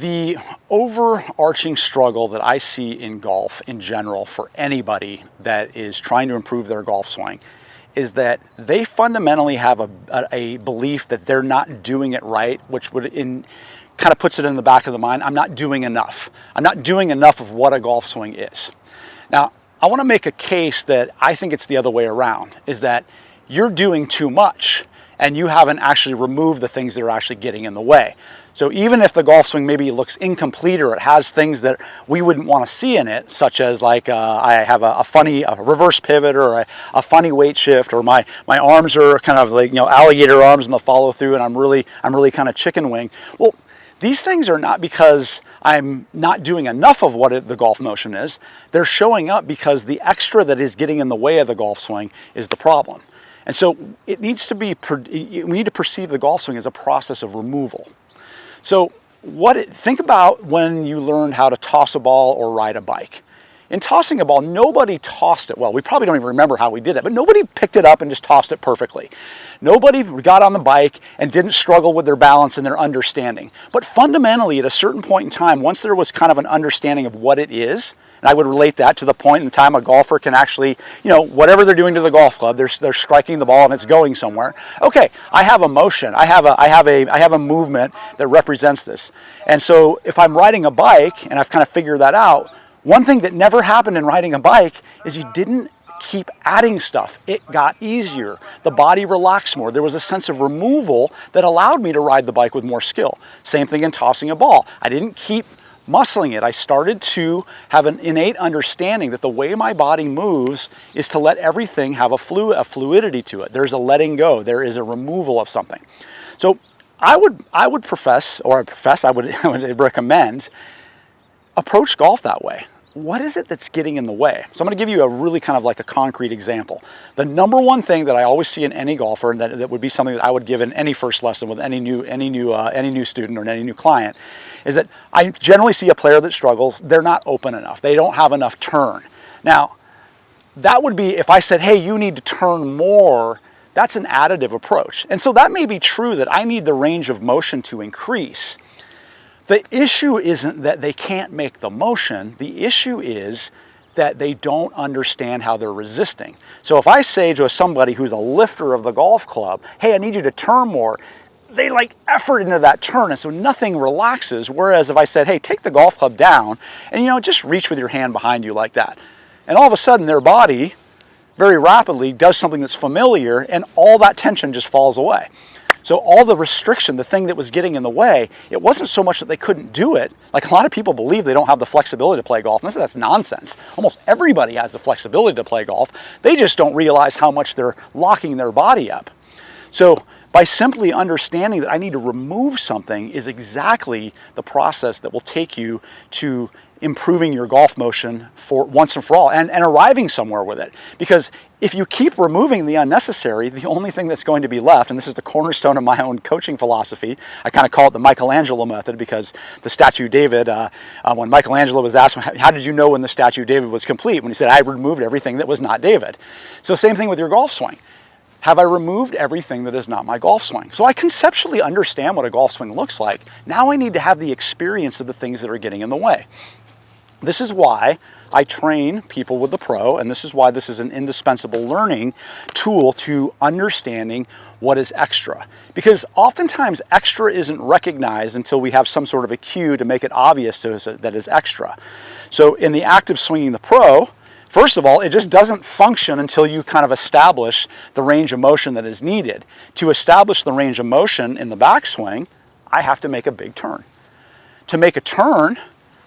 The overarching struggle that I see in golf in general for anybody that is trying to improve their golf swing is that they fundamentally have a belief that they're not doing it right, which kind of puts it in the back of the mind. I'm not doing enough. I'm not doing enough of what a golf swing is. Now, I want to make a case that I think it's the other way around, is that you're doing too much and you haven't actually removed the things that are actually getting in the way. So even if the golf swing maybe looks incomplete or it has things that we wouldn't want to see in it, such as like I have a funny reverse pivot or a funny weight shift, or my arms are kind of like, alligator arms in the follow through, and I'm really kind of chicken wing. Well, these things are not because I'm not doing enough of what the golf motion is. They're showing up because the extra that is getting in the way of the golf swing is the problem. And so it needs to be, we need to perceive the golf swing as a process of removal. So think about when you learned how to toss a ball or ride a bike. In tossing a ball, nobody tossed it well. We probably don't even remember how we did it, but nobody picked it up and just tossed it perfectly. Nobody got on the bike and didn't struggle with their balance and their understanding. But fundamentally, at a certain point in time, once there was kind of an understanding of what it is, and I would relate that to the point in time a golfer can actually, whatever they're doing to the golf club, they're striking the ball and it's going somewhere. Okay, I have a motion. I have a movement that represents this. And so if I'm riding a bike and I've kind of figured that out, one thing that never happened in riding a bike is you didn't keep adding stuff. It got easier. The body relaxed more. There was a sense of removal that allowed me to ride the bike with more skill. Same thing in tossing a ball. I didn't keep muscling it. I started to have an innate understanding that the way my body moves is to let everything have a fluidity to it. There's a letting go. There is a removal of something. So I would recommend approach golf that way. What is it that's getting in the way? So I'm going to give you a really kind of like a concrete example. The number one thing that I always see in any golfer, and that would be something that I would give in any first lesson with any new student or any new client, is that I generally see a player that struggles. They're not open enough. They don't have enough turn. Now, that would be if I said, hey, you need to turn more. That's an additive approach. And so that may be true that I need the range of motion to increase. The issue isn't that they can't make the motion. The issue is that they don't understand how they're resisting. So if I say to somebody who's a lifter of the golf club, hey, I need you to turn more, they like effort into that turn, and so nothing relaxes. Whereas if I said, hey, take the golf club down and just reach with your hand behind you like that. And all of a sudden their body very rapidly does something that's familiar, and all that tension just falls away. So all the restriction, the thing that was getting in the way, it wasn't so much that they couldn't do it. Like a lot of people believe they don't have the flexibility to play golf. And that's nonsense. Almost everybody has the flexibility to play golf. They just don't realize how much they're locking their body up. So by simply understanding that I need to remove something is exactly the process that will take you to improving your golf motion for once and for all, and arriving somewhere with it. Because if you keep removing the unnecessary, the only thing that's going to be left, and this is the cornerstone of my own coaching philosophy, I kind of call it the Michelangelo method, because the statue of David, when Michelangelo was asked, how did you know when the statue of David was complete? When he said, I removed everything that was not David. So same thing with your golf swing. Have I removed everything that is not my golf swing? So I conceptually understand what a golf swing looks like. Now I need to have the experience of the things that are getting in the way. This is why I train people with the pro, and this is why this is an indispensable learning tool to understanding what is extra. Because oftentimes extra isn't recognized until we have some sort of a cue to make it obvious to us that is extra. So in the act of swinging the pro, first of all, it just doesn't function until you kind of establish the range of motion that is needed. To establish the range of motion in the backswing, I have to make a big turn. To make a turn,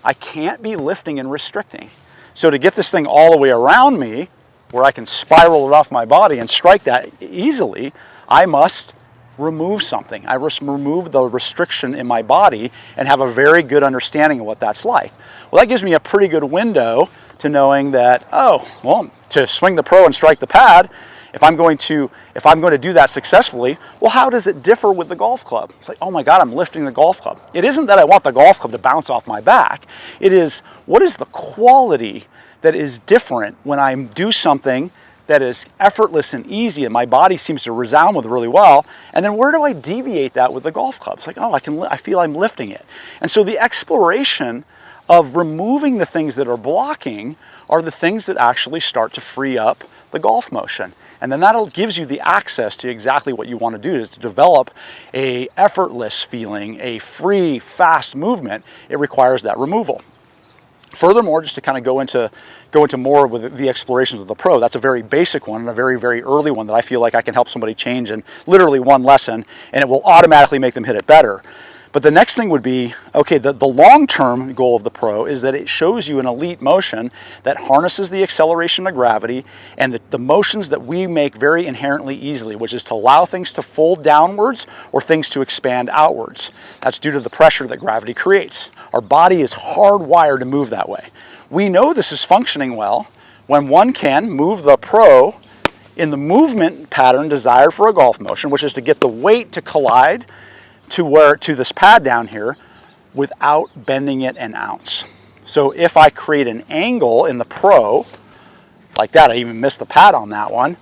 I can't be lifting and restricting. So to get this thing all the way around me, where I can spiral it off my body and strike that easily, I must remove something. I must remove the restriction in my body and have a very good understanding of what that's like. Well, that gives me a pretty good window to knowing that, to swing the pro and strike the pad, if I'm going to do that successfully, well, how does it differ with the golf club? It's like, oh my God, I'm lifting the golf club. It isn't that I want the golf club to bounce off my back. It is, what is the quality that is different when I do something that is effortless and easy and my body seems to resound with really well. And then where do I deviate that with the golf club? It's like, oh, I feel I'm lifting it. And so the exploration of removing the things that are blocking are the things that actually start to free up the golf motion. And then that gives you the access to exactly what you want to do, is to develop a effortless feeling, a free, fast movement. It requires that removal. Furthermore, just to kind of go into more with the explorations of the pro, that's a very basic one and a very, very early one that I feel like I can help somebody change in literally one lesson, and it will automatically make them hit it better. But the next thing would be, okay, the long-term goal of the pro is that it shows you an elite motion that harnesses the acceleration of gravity and the motions that we make very inherently easily, which is to allow things to fold downwards or things to expand outwards. That's due to the pressure that gravity creates. Our body is hardwired to move that way. We know this is functioning well when one can move the pro in the movement pattern desired for a golf motion, which is to get the weight to collide to this pad down here without bending it an ounce. So if I create an angle in the pro, like that, I even missed the pad on that one,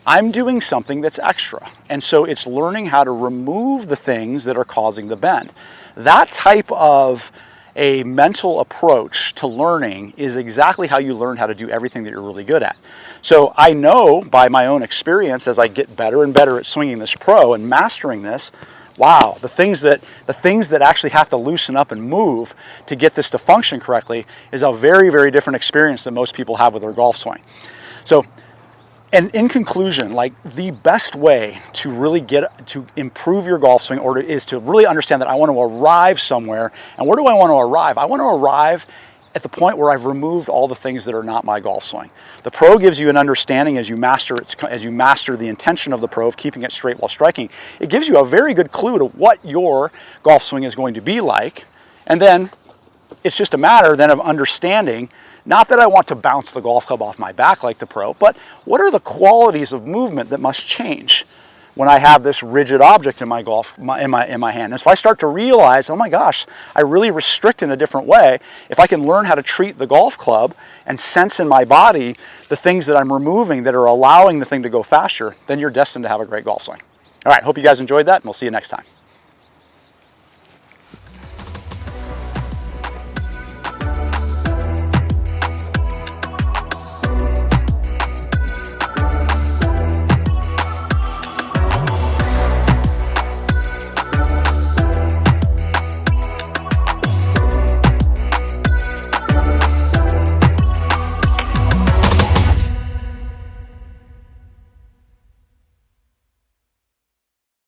I'm doing something that's extra. And so it's learning how to remove the things that are causing the bend. That type of a mental approach to learning is exactly how you learn how to do everything that you're really good at. So I know by my own experience, as I get better and better at swinging this pro and mastering this, wow, the things that actually have to loosen up and move to get this to function correctly is a very, very different experience than most people have with their golf swing. So, and in conclusion, like the best way to really get to improve your golf swing is to really understand that I want to arrive somewhere. And where do I want to arrive? I want to arrive at the point where I've removed all the things that are not my golf swing. The pro gives you an understanding as you master the intention of the pro of keeping it straight while striking. It gives you a very good clue to what your golf swing is going to be like. And then it's just a matter then of understanding, not that I want to bounce the golf club off my back like the pro, but what are the qualities of movement that must change when I have this rigid object in my in my hand. And if I start to realize, oh my gosh, I really restrict in a different way, if I can learn how to treat the golf club and sense in my body the things that I'm removing that are allowing the thing to go faster, then you're destined to have a great golf swing. All right, hope you guys enjoyed that, and we'll see you next time.